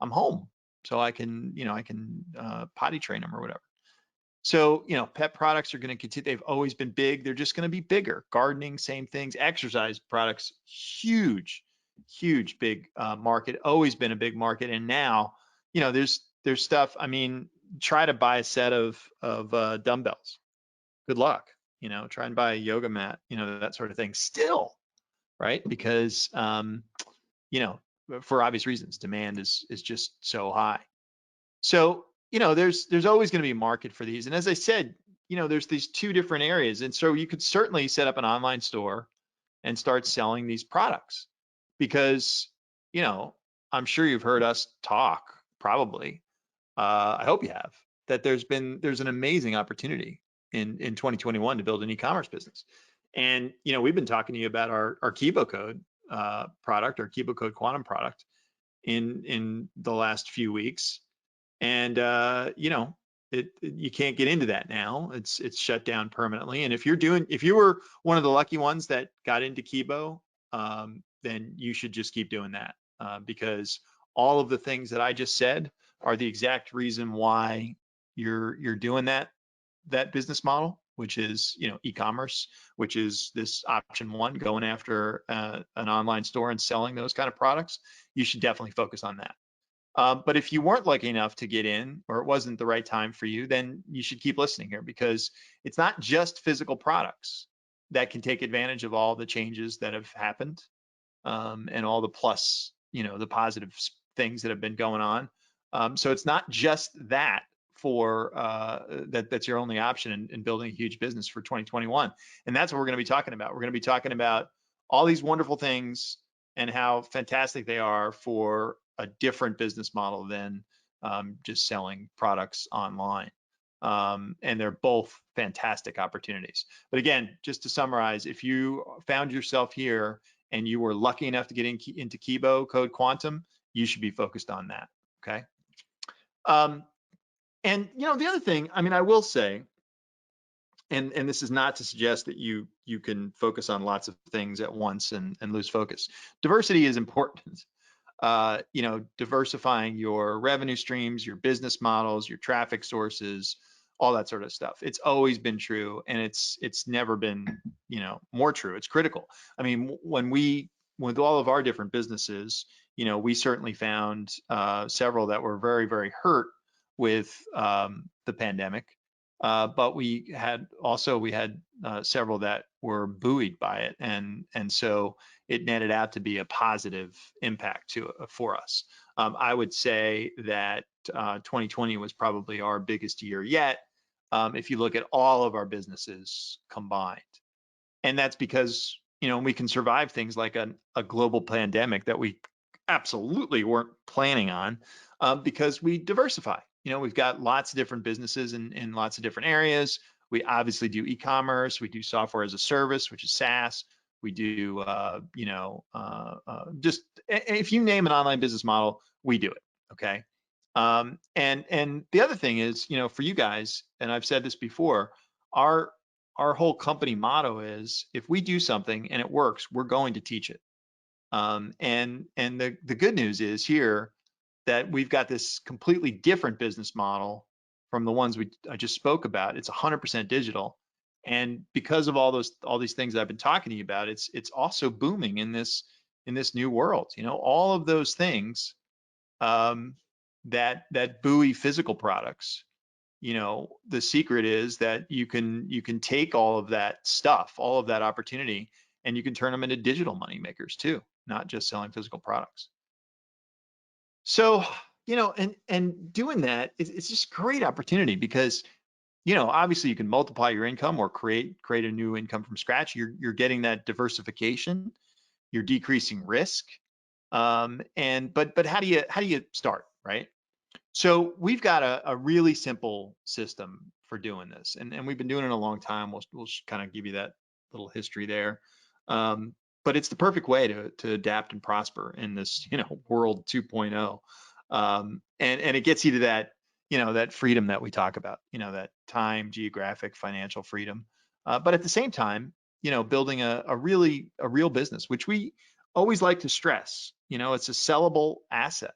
I'm home, so I can, I can potty train them or whatever. So, pet products are going to continue. They've always been big. They're just going to be bigger. Gardening, same things. Exercise products, huge, huge, big market. Always been a big market. And now, there's stuff. I mean, try to buy a set of dumbbells. Good luck. Try and buy a yoga mat. That sort of thing. Still, right? Because you know, for obvious reasons, demand is just so high. So, there's always going to be a market for these. And as I said, there's these two different areas. And so you could certainly set up an online store and start selling these products because, you know, I'm sure you've heard us talk probably. I hope you have, that there's an amazing opportunity in 2021 to build an e-commerce business. And, we've been talking to you about our Kibo Code product, our Kibo Code Quantum product in the last few weeks. And you can't get into that now. It's shut down permanently. And if you were one of the lucky ones that got into Kibo, then you should just keep doing that because all of the things that I just said are the exact reason why you're doing that business model, which is e-commerce, which is this option one, going after an online store and selling those kind of products. You should definitely focus on that. But if you weren't lucky enough to get in, or it wasn't the right time for you, then you should keep listening here because it's not just physical products that can take advantage of all the changes that have happened and all the the positive things that have been going on. So it's not just that for that's your only option in building a huge business for 2021. And that's what we're going to be talking about. We're going to be talking about all these wonderful things and how fantastic they are for a different business model than just selling products online. And they're both fantastic opportunities. But again, just to summarize, if you found yourself here and you were lucky enough to get into Kibo Code Quantum, you should be focused on that, okay? And the other thing, I mean, I will say, and this is not to suggest that you can focus on lots of things at once and lose focus. Diversity is important. Diversifying your revenue streams, your business models, your traffic sources, all that sort of stuff. It's always been true, and it's never been, more true. It's critical. I mean, with all of our different businesses, we certainly found several that were very, very hurt with the pandemic. But we had several that were buoyed by it, and so it netted out to be a positive impact for us. I would say that 2020 was probably our biggest year yet, if you look at all of our businesses combined, and that's because we can survive things like a global pandemic that we absolutely weren't planning on because we diversify. We've got lots of different businesses in lots of different areas. We obviously do e-commerce. We do software as a service, which is SaaS. We do, just if you name an online business model, we do it. Okay. And the other thing is, for you guys, and I've said this before, our whole company motto is if we do something and it works, we're going to teach it. And the good news is here that we've got this completely different business model from the ones I just spoke about. It's 100% digital, and because of all these things I've been talking to you about, it's also booming in this new world. All of those things that buoy physical products. The secret is that you can take all of that stuff, all of that opportunity, and you can turn them into digital money makers too, not just selling physical products. So, and doing that, it's just great opportunity because, obviously you can multiply your income or create a new income from scratch. You're getting that diversification, you're decreasing risk. But how do you start, right? So we've got a really simple system for doing this, and we've been doing it a long time. We'll kind of give you that little history there. But it's the perfect way to adapt and prosper in this, world 2.0. And it gets you to that, that freedom that we talk about, that time, geographic, financial freedom. But at the same time, building a real business, which we always like to stress, it's a sellable asset.